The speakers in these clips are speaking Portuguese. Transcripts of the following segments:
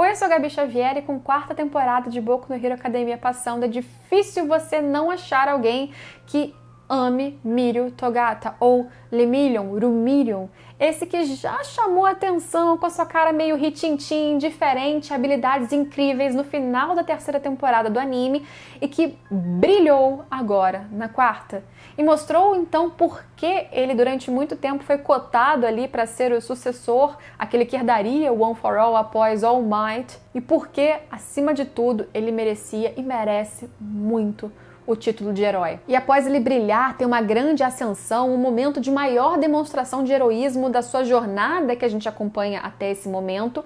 Oi, eu sou a Gabi Xavier e com quarta temporada de Boku no Hero Academia passando, é difícil você não achar alguém que ame Mirio Togata, ou Lemillion, Rumillion, esse que já chamou atenção com a sua cara meio ritintim, diferente, habilidades incríveis no final da terceira temporada do anime e que brilhou agora na quarta. E mostrou então por que ele durante muito tempo foi cotado ali para ser o sucessor, aquele que herdaria o One for All após All Might, e por que, acima de tudo, ele merecia e merece muito o título de herói. E após ele brilhar, ter uma grande ascensão, um momento de maior demonstração de heroísmo da sua jornada que a gente acompanha até esse momento,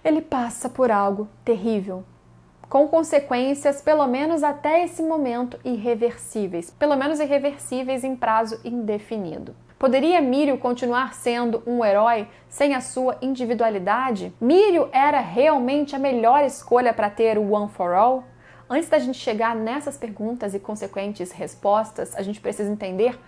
ele passa por algo terrível, com consequências, pelo menos até esse momento, irreversíveis. Pelo menos irreversíveis em prazo indefinido. Poderia Mirio continuar sendo um herói sem a sua individualidade? Mirio era realmente a melhor escolha para ter o One for All? Antes da gente chegar nessas perguntas e consequentes respostas, a gente precisa entender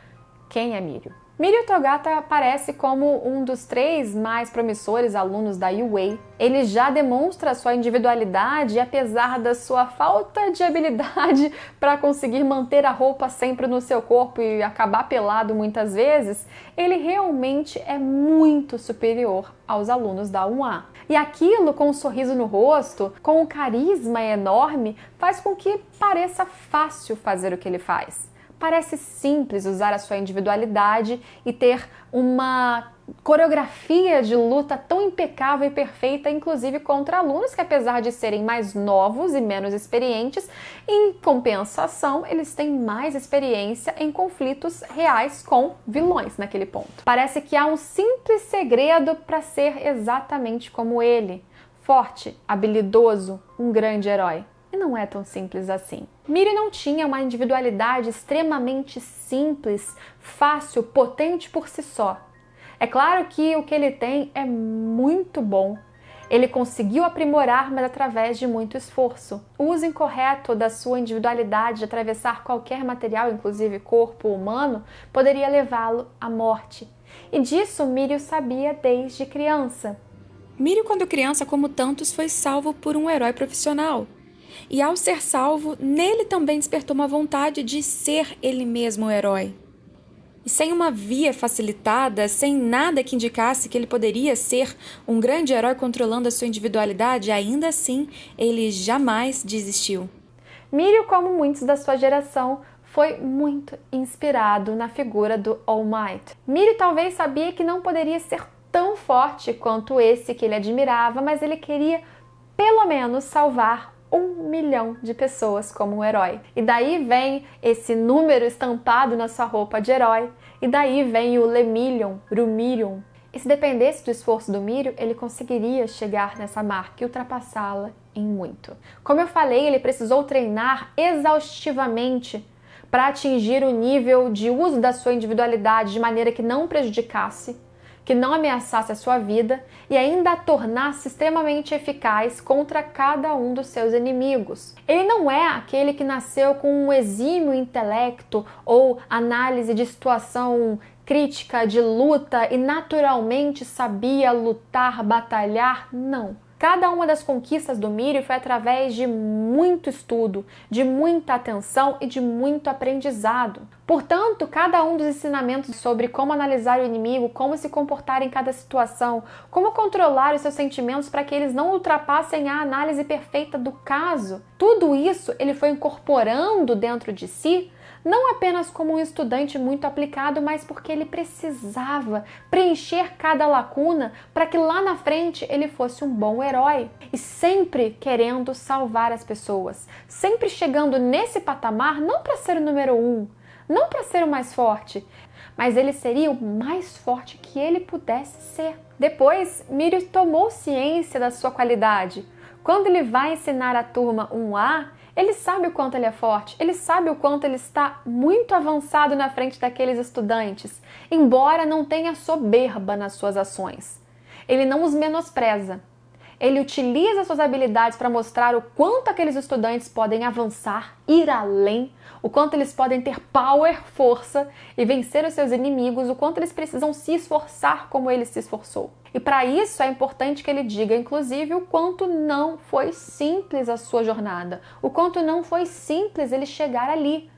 quem é Mirio. Mirio Togata aparece como um dos 3 mais promissores alunos da UA. Ele já demonstra sua individualidade e apesar da sua falta de habilidade para conseguir manter a roupa sempre no seu corpo e acabar pelado muitas vezes, ele realmente é muito superior aos alunos da 1A. E aquilo, com um sorriso no rosto, com um carisma enorme, faz com que pareça fácil fazer o que ele faz. Parece simples usar a sua individualidade e ter uma coreografia de luta tão impecável e perfeita, inclusive contra alunos que, apesar de serem mais novos e menos experientes, em compensação, eles têm mais experiência em conflitos reais com vilões naquele ponto. Parece que há um simples segredo para ser exatamente como ele: forte, habilidoso, um grande herói. E não é tão simples assim. Mirio não tinha uma individualidade extremamente simples, fácil, potente por si só. É claro que o que ele tem é muito bom. Ele conseguiu aprimorar, mas através de muito esforço. O uso incorreto da sua individualidade de atravessar qualquer material, inclusive corpo humano, poderia levá-lo à morte. E disso Mirio sabia desde criança. Mirio, quando criança, como tantos, foi salvo por um herói profissional. E ao ser salvo, nele também despertou uma vontade de ser ele mesmo o herói. E sem uma via facilitada, sem nada que indicasse que ele poderia ser um grande herói controlando a sua individualidade, ainda assim, ele jamais desistiu. Mirio, como muitos da sua geração, foi muito inspirado na figura do All Might. Mirio talvez sabia que não poderia ser tão forte quanto esse que ele admirava, mas ele queria pelo menos salvar 1 milhão de pessoas como um herói. E daí vem esse número estampado na sua roupa de herói. E daí vem o Lemillion, Rumillion. E se dependesse do esforço do Mirio, ele conseguiria chegar nessa marca e ultrapassá-la em muito. Como eu falei, ele precisou treinar exaustivamente para atingir o nível de uso da sua individualidade de maneira que não prejudicasse, que não ameaçasse a sua vida e ainda a tornasse extremamente eficaz contra cada um dos seus inimigos. Ele não é aquele que nasceu com um exímio intelecto ou análise de situação crítica, de luta e naturalmente sabia lutar, batalhar, não. Cada uma das conquistas do Mirio foi através de muito estudo, de muita atenção e de muito aprendizado. Portanto, cada um dos ensinamentos sobre como analisar o inimigo, como se comportar em cada situação, como controlar os seus sentimentos para que eles não ultrapassem a análise perfeita do caso, tudo isso ele foi incorporando dentro de si, não apenas como um estudante muito aplicado, mas porque ele precisava preencher cada lacuna para que lá na frente ele fosse um bom herói. E sempre querendo salvar as pessoas, sempre chegando nesse patamar não para ser o número 1, não para ser o mais forte, mas ele seria o mais forte que ele pudesse ser. Depois, Mirio tomou ciência da sua qualidade. Quando ele vai ensinar a turma 1A, ele sabe o quanto ele é forte, ele sabe o quanto ele está muito avançado na frente daqueles estudantes, embora não tenha soberba nas suas ações. Ele não os menospreza. Ele utiliza suas habilidades para mostrar o quanto aqueles estudantes podem avançar, ir além, o quanto eles podem ter power, força e vencer os seus inimigos, o quanto eles precisam se esforçar como ele se esforçou. E para isso é importante que ele diga, inclusive, o quanto não foi simples a sua jornada, o quanto não foi simples ele chegar ali,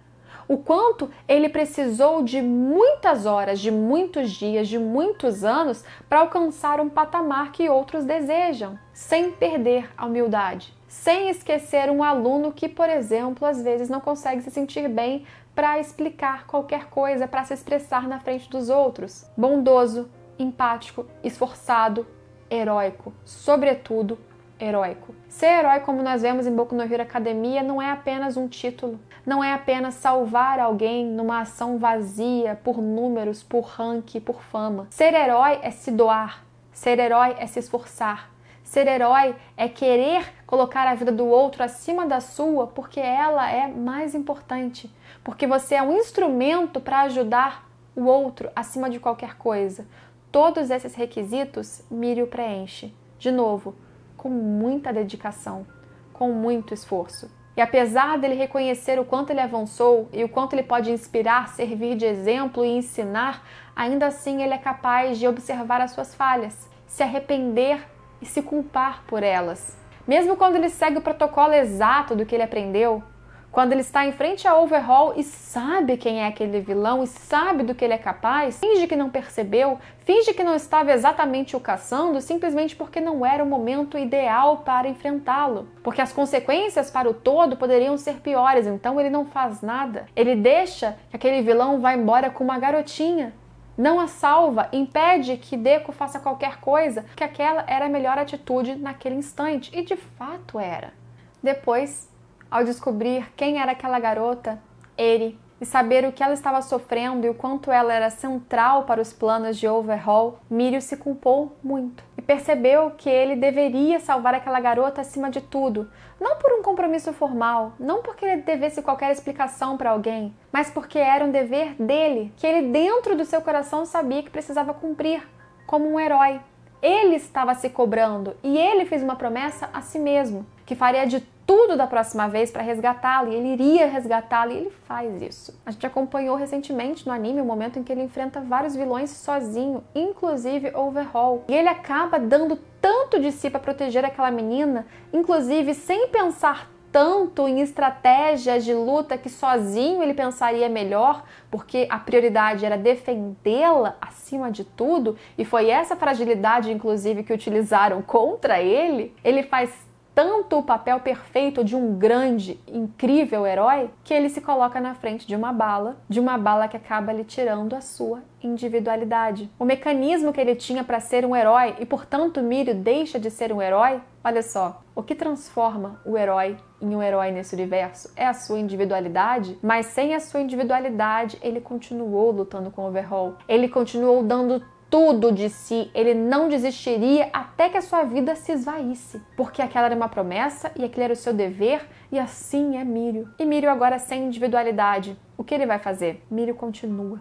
o quanto ele precisou de muitas horas, de muitos dias, de muitos anos para alcançar um patamar que outros desejam, sem perder a humildade, sem esquecer um aluno que, por exemplo, às vezes não consegue se sentir bem para explicar qualquer coisa, para se expressar na frente dos outros. Bondoso, empático, esforçado, heróico, sobretudo heróico. Ser herói, como nós vemos em Boku no Hero Academia, não é apenas um título, não é apenas salvar alguém numa ação vazia por números, por ranking, por fama. Ser herói é se doar, ser herói é se esforçar, ser herói é querer colocar a vida do outro acima da sua porque ela é mais importante, porque você é um instrumento para ajudar o outro acima de qualquer coisa. Todos esses requisitos Mirio preenche, de novo, com muita dedicação, com muito esforço. E apesar dele reconhecer o quanto ele avançou e o quanto ele pode inspirar, servir de exemplo e ensinar, ainda assim ele é capaz de observar as suas falhas, se arrepender e se culpar por elas. Mesmo quando ele segue o protocolo exato do que ele aprendeu, quando ele está em frente a Overhaul e sabe quem é aquele vilão e sabe do que ele é capaz, finge que não percebeu, finge que não estava exatamente o caçando simplesmente porque não era o momento ideal para enfrentá-lo. Porque as consequências para o todo poderiam ser piores, então ele não faz nada. Ele deixa que aquele vilão vá embora com uma garotinha. Não a salva, impede que Deku faça qualquer coisa, que aquela era a melhor atitude naquele instante. E de fato era. Depois, ao descobrir quem era aquela garota, Eri, e saber o que ela estava sofrendo e o quanto ela era central para os planos de Overhaul, Mirio se culpou muito e percebeu que ele deveria salvar aquela garota acima de tudo, não por um compromisso formal, não porque ele devesse qualquer explicação para alguém, mas porque era um dever dele, que ele dentro do seu coração sabia que precisava cumprir, como um herói. Ele estava se cobrando e ele fez uma promessa a si mesmo, que faria de tudo da próxima vez para resgatá-lo, e ele iria resgatá-lo, e ele faz isso. A gente acompanhou recentemente no anime o momento em que ele enfrenta vários vilões sozinho, inclusive Overhaul. E ele acaba dando tanto de si para proteger aquela menina, inclusive sem pensar tanto em estratégias de luta que sozinho ele pensaria melhor, porque a prioridade era defendê-la acima de tudo, e foi essa fragilidade, inclusive, que utilizaram contra ele. Ele faz tanto o papel perfeito de um grande, incrível herói, que ele se coloca na frente de uma bala que acaba lhe tirando a sua individualidade. O mecanismo que ele tinha para ser um herói e, portanto, Mirio deixa de ser um herói. Olha só, o que transforma o herói em um herói nesse universo é a sua individualidade, mas sem a sua individualidade ele continuou lutando com Overhaul. Ele continuou dando tudo de si, ele não desistiria até que a sua vida se esvaísse, porque aquela era uma promessa e aquele era o seu dever, e assim é Mirio. E Mirio agora sem individualidade, o que ele vai fazer? Mirio continua.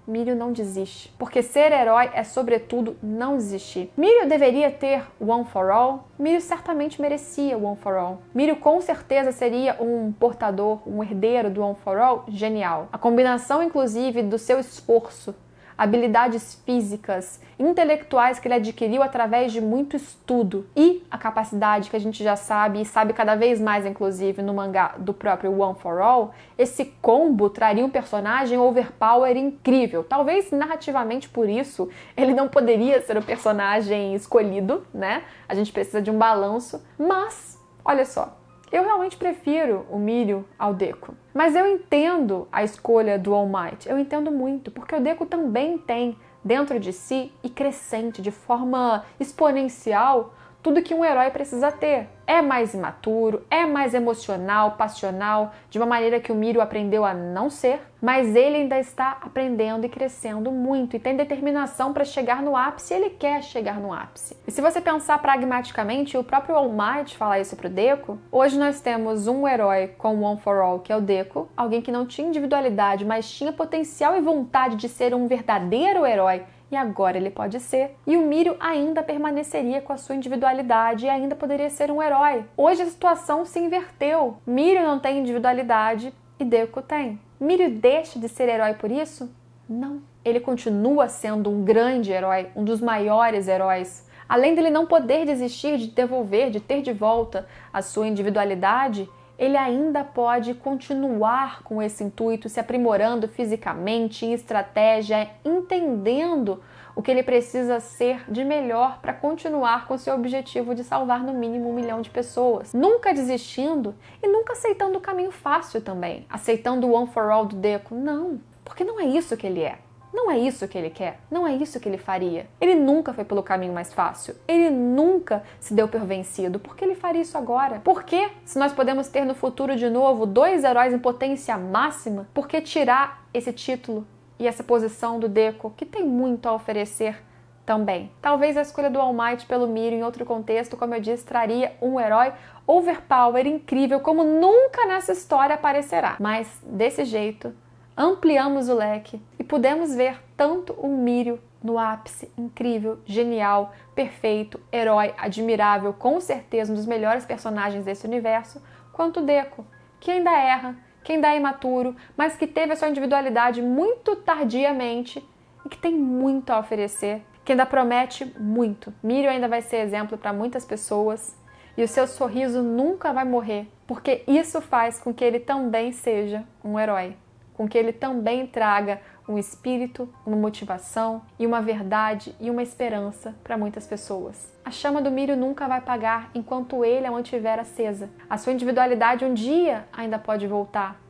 Mirio não desiste, porque ser herói é sobretudo não desistir. Mirio deveria ter One for All? Mirio certamente merecia One for All. Mirio com certeza seria um portador, um herdeiro do One for All genial. A combinação inclusive do seu esforço, habilidades físicas, intelectuais que ele adquiriu através de muito estudo e a capacidade que a gente já sabe e sabe cada vez mais, inclusive, no mangá do próprio One for All, esse combo traria um personagem overpower incrível. Talvez narrativamente por isso ele não poderia ser o personagem escolhido, né? A gente precisa de um balanço, mas, olha só, eu realmente prefiro o Mirio ao Deku. Mas eu entendo a escolha do All Might, eu entendo muito, porque o Deku também tem dentro de si e crescente, de forma exponencial, tudo que um herói precisa ter. É mais imaturo, é mais emocional, passional, de uma maneira que o Mirio aprendeu a não ser, mas ele ainda está aprendendo e crescendo muito e tem determinação para chegar no ápice e ele quer chegar no ápice. E se você pensar pragmaticamente, o próprio All Might fala isso pro Deku, hoje nós temos um herói com One for All, que é o Deku, alguém que não tinha individualidade, mas tinha potencial e vontade de ser um verdadeiro herói, e agora ele pode ser. E o Mirio ainda permaneceria com a sua individualidade e ainda poderia ser um herói. Hoje a situação se inverteu. Mirio não tem individualidade e Deku tem. Mirio deixa de ser herói por isso? Não. Ele continua sendo um grande herói, um dos maiores heróis. Além dele não poder desistir de devolver, de ter de volta a sua individualidade, ele ainda pode continuar com esse intuito, se aprimorando fisicamente, em estratégia, entendendo o que ele precisa ser de melhor para continuar com seu objetivo de salvar no mínimo 1 milhão de pessoas. Nunca desistindo e nunca aceitando o caminho fácil também, aceitando o one for all do Deco. Não, porque não é isso que ele é. Não é isso que ele quer, não é isso que ele faria. Ele nunca foi pelo caminho mais fácil, ele nunca se deu por vencido. Por que ele faria isso agora? Por que, se nós podemos ter no futuro de novo 2 heróis em potência máxima, por que tirar esse título e essa posição do Deco, que tem muito a oferecer também? Talvez a escolha do All Might pelo Mirio em outro contexto, como eu disse, traria um herói overpower, incrível, como nunca nessa história aparecerá. Mas, desse jeito, ampliamos o leque e pudemos ver tanto o Mirio no ápice, incrível, genial, perfeito, herói, admirável, com certeza um dos melhores personagens desse universo, quanto o Deco, que ainda erra, que ainda é imaturo, mas que teve a sua individualidade muito tardiamente e que tem muito a oferecer, que ainda promete muito. Mirio ainda vai ser exemplo para muitas pessoas e o seu sorriso nunca vai morrer, porque isso faz com que ele também seja um herói, com que ele também traga um espírito, uma motivação e uma verdade e uma esperança para muitas pessoas. A chama do Mirio nunca vai apagar enquanto ele a mantiver acesa. A sua individualidade um dia ainda pode voltar.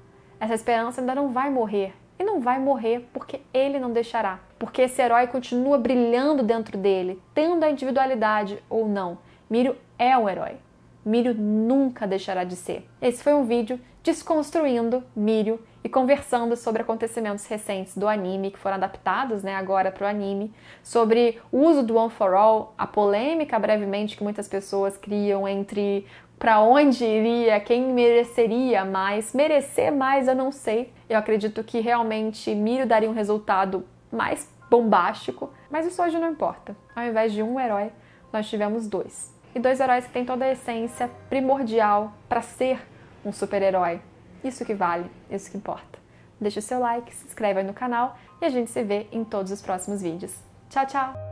Essa esperança ainda não vai morrer. E não vai morrer porque ele não deixará. Porque esse herói continua brilhando dentro dele, tendo a individualidade ou não. Mirio é um herói. Mirio nunca deixará de ser. Esse foi um vídeo desconstruindo Mirio e conversando sobre acontecimentos recentes do anime, que foram adaptados, agora para o anime, sobre o uso do One for All, a polêmica brevemente que muitas pessoas criam entre para onde iria, quem mereceria mais. Merecer mais eu não sei. Eu acredito que realmente Mirio daria um resultado mais bombástico, mas isso hoje não importa. Ao invés de um herói, nós tivemos 2. E 2 heróis que têm toda a essência primordial para ser um super-herói. Isso que vale, isso que importa. Deixa o seu like, se inscreve aí no canal e a gente se vê em todos os próximos vídeos. Tchau, tchau!